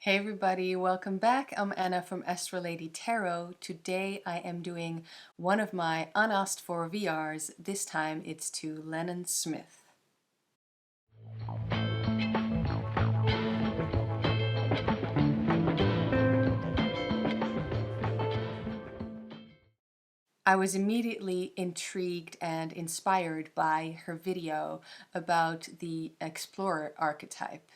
Hey everybody, welcome back. I'm Anna from Astraladytarot. Today I am doing one of my unasked for VRs. This time it's to Lennon Smith. I was immediately intrigued and inspired by her video about the Explorer archetype.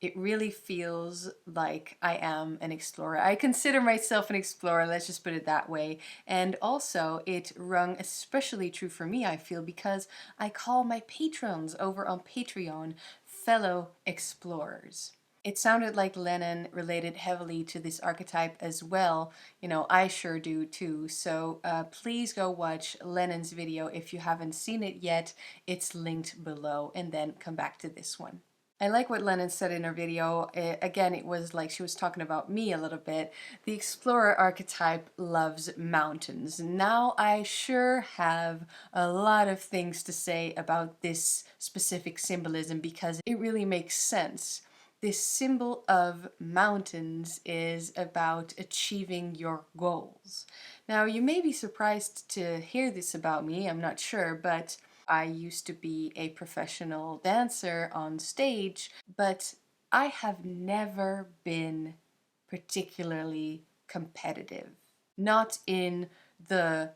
It really feels like I am an explorer. I consider myself an explorer, let's just put it that way. And also, it rung especially true for me, I feel, because I call my patrons over on Patreon fellow explorers. It sounded like Lennon related heavily to this archetype as well. You know, I sure do too. So please go watch Lennon's video if you haven't seen it yet. It's linked below, and then come back to this one. I like what Lennon said in her video. Again, it was like she was talking about me a little bit. The explorer archetype loves mountains. Now, I sure have a lot of things to say about this specific symbolism because it really makes sense. This symbol of mountains is about achieving your goals. Now, you may be surprised to hear this about me, I'm not sure, but I used to be a professional dancer on stage, but I have never been particularly competitive. Not in the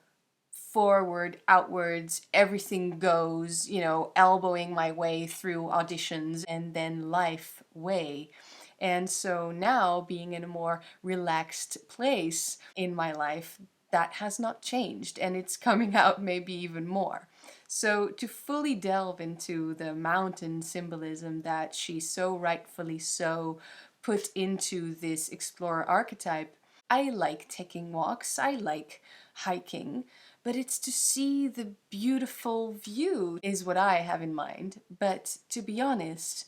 forward, outwards, everything goes, you know, elbowing my way through auditions and then life way. And so now, being in a more relaxed place in my life, that has not changed, and it's coming out maybe even more. So to fully delve into the mountain symbolism that she so rightfully so put into this explorer archetype, I like taking walks, I like hiking, but it's to see the beautiful view is what I have in mind. But to be honest,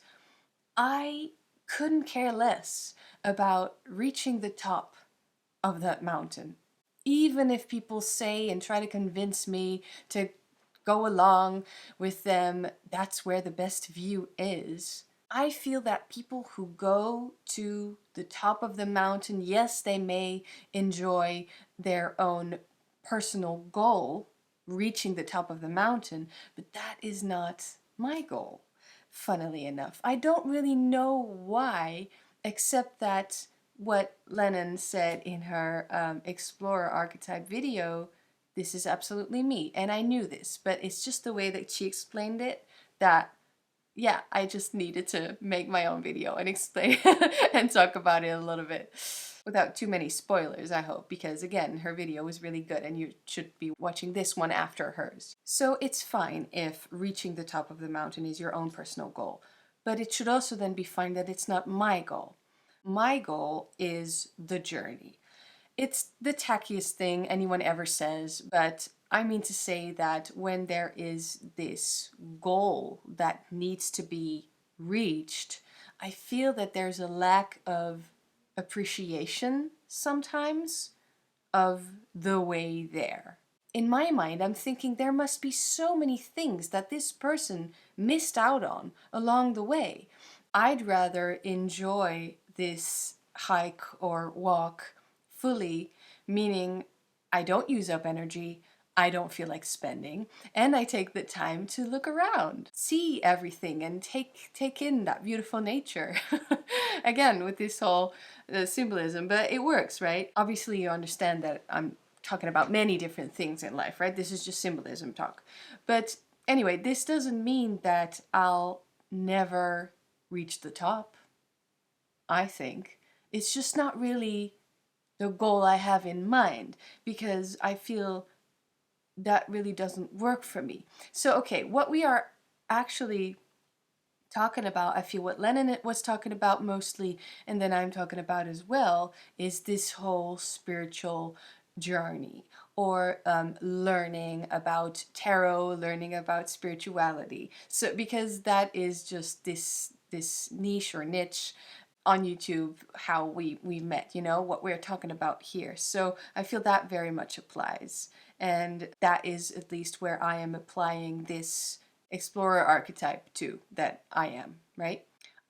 I couldn't care less about reaching the top of that mountain. Even if people say and try to convince me to go along with them, that's where the best view is. I feel that people who go to the top of the mountain, yes, they may enjoy their own personal goal, reaching the top of the mountain, but that is not my goal, funnily enough. I don't really know why, except that what Lennon said in her Explorer Archetype video, this is absolutely me. And I knew this, but it's just the way that she explained it that, yeah, I just needed to make my own video and explain and talk about it a little bit. Without too many spoilers, I hope, because again, her video was really good and you should be watching this one after hers. So it's fine if reaching the top of the mountain is your own personal goal, but it should also then be fine that it's not my goal. My goal is the journey. It's the tackiest thing anyone ever says, but I mean to say that when there is this goal that needs to be reached, I feel that there's a lack of appreciation sometimes of the way there. In my mind, I'm thinking there must be so many things that this person missed out on along the way. I'd rather enjoy this hike or walk fully, meaning I don't use up energy, I don't feel like spending, and I take the time to look around, see everything, and take in that beautiful nature. Again, with this whole symbolism, but it works, right? Obviously, you understand that I'm talking about many different things in life, right? This is just symbolism talk. But anyway, this doesn't mean that I'll never reach the top, I think. It's just not really the goal I have in mind because I feel that really doesn't work for me. So, okay, what we are actually talking about, I feel what Lennon was talking about mostly, and then I'm talking about as well, is this whole spiritual journey or learning about tarot, learning about spirituality. So, because that is just this niche or niche on YouTube, how we met, you know, what we're talking about here. So I feel that very much applies. And that is at least where I am applying this explorer archetype to, that I am, right?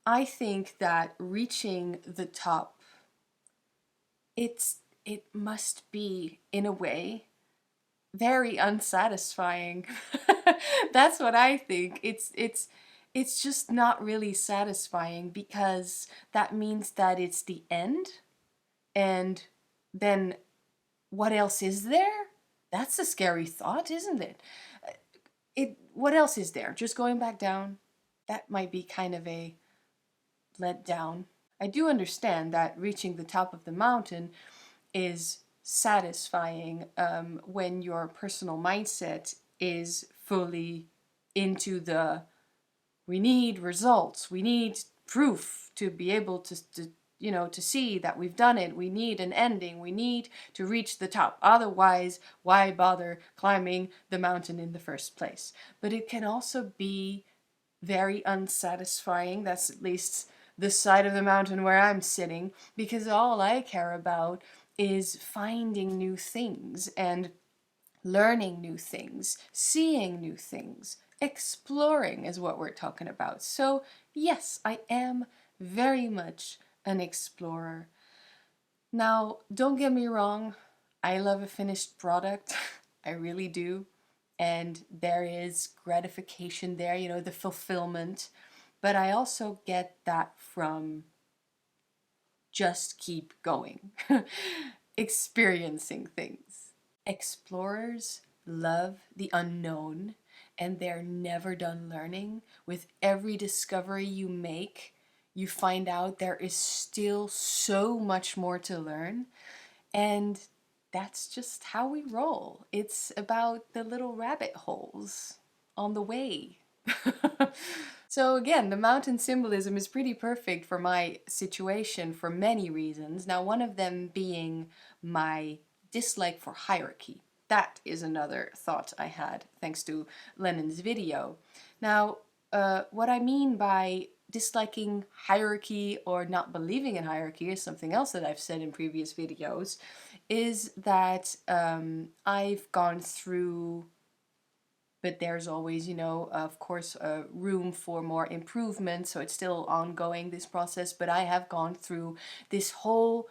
I think that reaching the top it must be, in a way, very unsatisfying. That's what I think. It's just not really satisfying, because that means that it's the end, and then what else is there? That's a scary thought, isn't it? What else is there? Just going back down? That might be kind of a letdown. I do understand that reaching the top of the mountain is satisfying when your personal mindset is fully into the we need results, we need proof to be able to see that we've done it. We need an ending. We need to reach the top. Otherwise, why bother climbing the mountain in the first place? But it can also be very unsatisfying. That's at least the side of the mountain where I'm sitting, because all I care about is finding new things and learning new things, seeing new things. Exploring is what we're talking about. So yes, I am very much an explorer. Now, don't get me wrong, I love a finished product. I really do. And there is gratification there, the fulfillment. But I also get that from just keep going, experiencing things. Explorers love the unknown, and they're never done learning. With every discovery you make, you find out there is still so much more to learn. And that's just how we roll. It's about the little rabbit holes on the way. So again, the mountain symbolism is pretty perfect for my situation for many reasons. Now, one of them being my dislike for hierarchy. That is another thought I had thanks to Lennon's video. Now, what I mean by disliking hierarchy or not believing in hierarchy is something else that I've said in previous videos, is that I've gone through, but there's always, of course, room for more improvement, so it's still ongoing, this process, but I have gone through this whole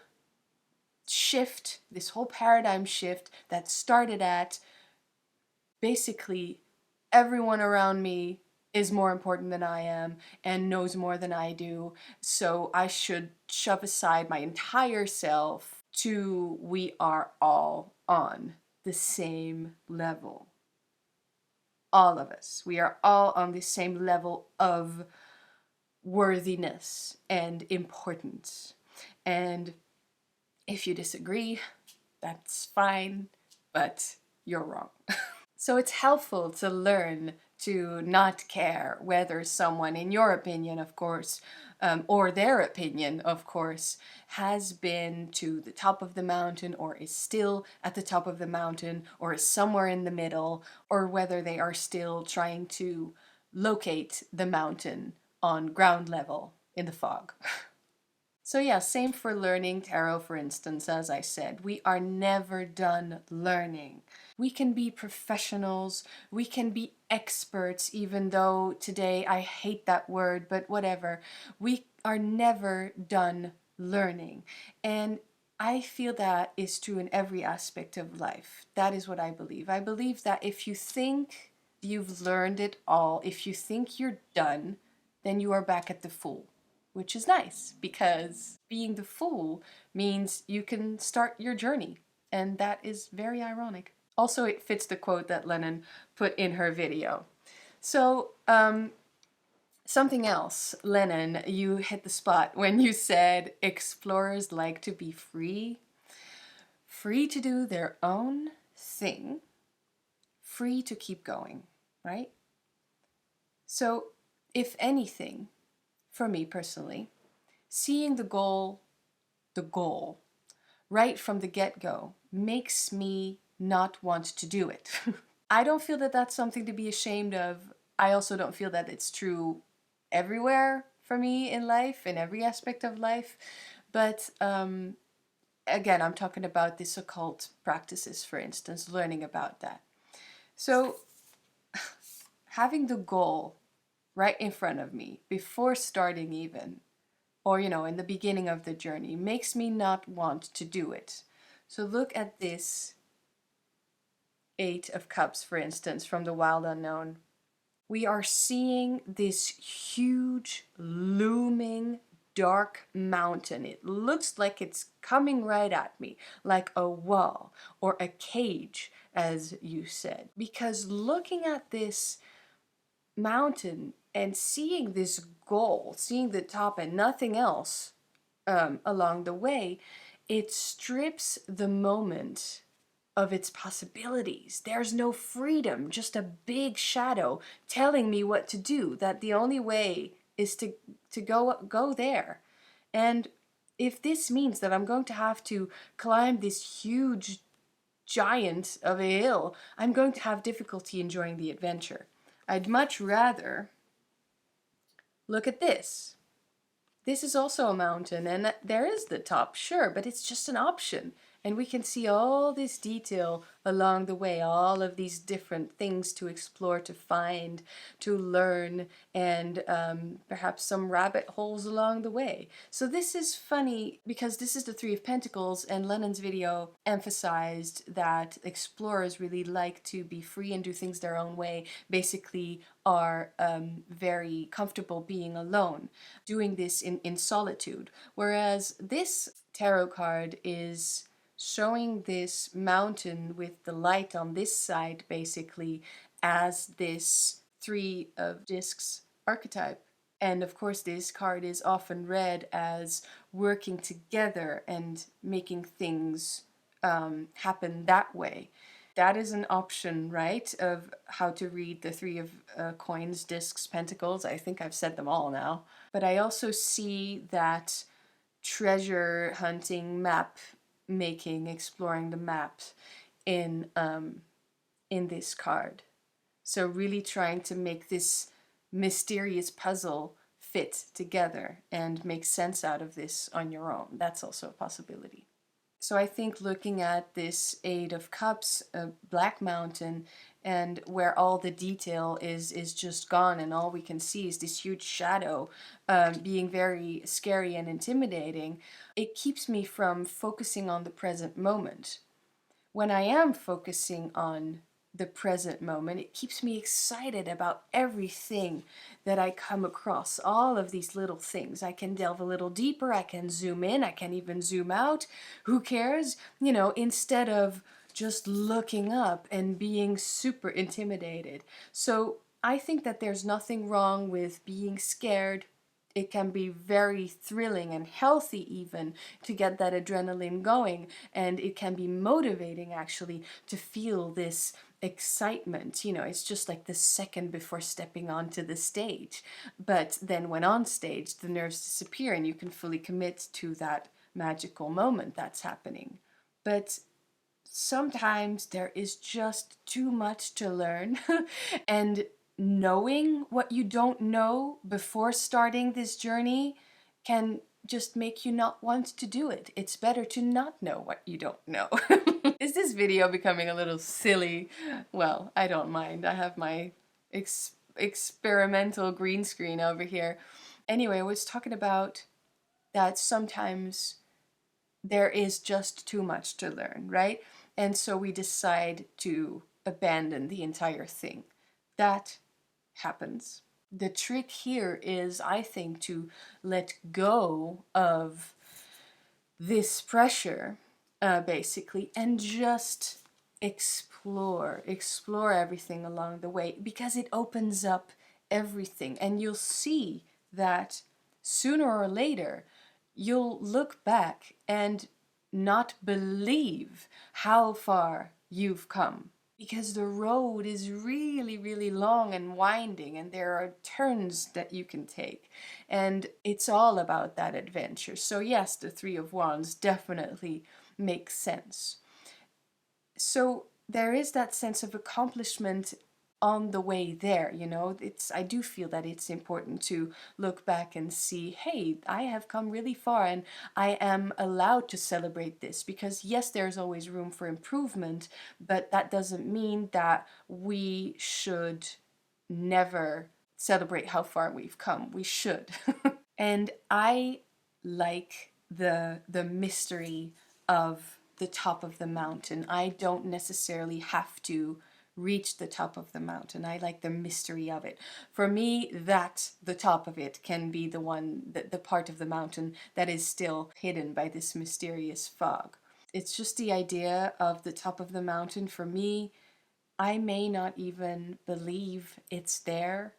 shift, this whole paradigm shift that started at basically everyone around me is more important than I am and knows more than I do, so I should shove aside my entire self to we are all on the same level. All of us. We are all on the same level of worthiness and importance. And if you disagree, that's fine, but you're wrong. So it's helpful to learn to not care whether someone, in your opinion, of course, or their opinion, of course, has been to the top of the mountain or is still at the top of the mountain or is somewhere in the middle, or whether they are still trying to locate the mountain on ground level in the fog. So yeah, same for learning tarot, for instance. As I said, we are never done learning. We can be professionals, we can be experts, even though today I hate that word, but whatever. We are never done learning. And I feel that is true in every aspect of life. That is what I believe. I believe that if you think you've learned it all, if you think you're done, then you are back at the fool. Which is nice, because being the fool means you can start your journey, and that is very ironic. Also, it fits the quote that Lennon put in her video. So, something else, Lennon, you hit the spot when you said explorers like to be free. Free to do their own thing, free to keep going, right? So, if anything, for me personally, seeing the goal, right from the get-go makes me not want to do it. I don't feel that that's something to be ashamed of. I also don't feel that it's true everywhere for me in life, in every aspect of life. But again, I'm talking about this occult practices, for instance, learning about that. So having the goal right in front of me before starting even or, you know, in the beginning of the journey, makes me not want to do it. So look at this Eight of Cups, for instance, from the Wild Unknown. We are seeing this huge, looming, dark mountain. It looks like it's coming right at me, like a wall or a cage, as you said. Because looking at this mountain and seeing this goal, seeing the top and nothing else along the way, it strips the moment of its possibilities. There's no freedom, just a big shadow telling me what to do, that the only way is to go there. And if this means that I'm going to have to climb this huge giant of a hill, I'm going to have difficulty enjoying the adventure. I'd much rather look at this. This is also a mountain, and there is the top, sure, but it's just an option. And we can see all this detail along the way, all of these different things to explore, to find, to learn, and perhaps some rabbit holes along the way. So this is funny because this is the Three of Pentacles, and Lennon's video emphasized that explorers really like to be free and do things their own way, basically are very comfortable being alone, doing this in solitude. Whereas this tarot card is showing this mountain with the light on this side basically as this Three of Discs archetype. And of course this card is often read as working together and making things happen that way. That is an option, right, of how to read the Three of Coins, Discs, Pentacles. I think I've said them all now. But I also see that treasure hunting, map making, exploring the map in this card. So really trying to make this mysterious puzzle fit together and make sense out of this on your own. That's also a possibility. So I think looking at this Eight of Cups, Black Mountain, and where all the detail is just gone and all we can see is this huge shadow being very scary and intimidating, it keeps me from focusing on the present moment. When I am focusing on the present moment, it keeps me excited about everything that I come across, all of these little things. I can delve a little deeper, I can zoom in, I can even zoom out. Who cares? You know, instead of just looking up and being super intimidated. So I think that there's nothing wrong with being scared. It can be very thrilling and healthy even to get that adrenaline going, and it can be motivating actually to feel this excitement. You know, it's just like the second before stepping onto the stage. But then when on stage, the nerves disappear and you can fully commit to that magical moment that's happening. But sometimes there is just too much to learn and knowing what you don't know before starting this journey can just make you not want to do it. It's better to not know what you don't know. Is this video becoming a little silly? Well, I don't mind. I have my experimental green screen over here. Anyway, I was talking about that sometimes there is just too much to learn, right? And so we decide to abandon the entire thing. That happens. The trick here is, I think, to let go of this pressure, basically, and just explore everything along the way, because it opens up everything. And you'll see that sooner or later, you'll look back and not believe how far you've come. Because the road is really, really long and winding, and there are turns that you can take. And it's all about that adventure. So yes, the Three of Wands definitely makes sense. So there is that sense of accomplishment on the way there, you know. I do feel that it's important to look back and see, hey, I have come really far and I am allowed to celebrate this, because yes, there's always room for improvement, but that doesn't mean that we should never celebrate how far we've come. We should. And I like the mystery of the top of the mountain. I don't necessarily have to reach the top of the mountain. I like the mystery of it. For me, the top of it can be the one, the part of the mountain that is still hidden by this mysterious fog. It's just the idea of the top of the mountain. For me, I may not even believe it's there.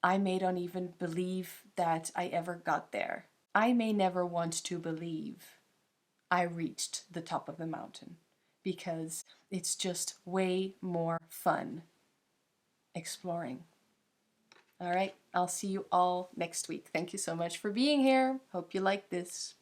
I may not even believe that I ever got there. I may never want to believe I reached the top of the mountain because it's just way more fun exploring. All right, I'll see you all next week. Thank you so much for being here. Hope you like this.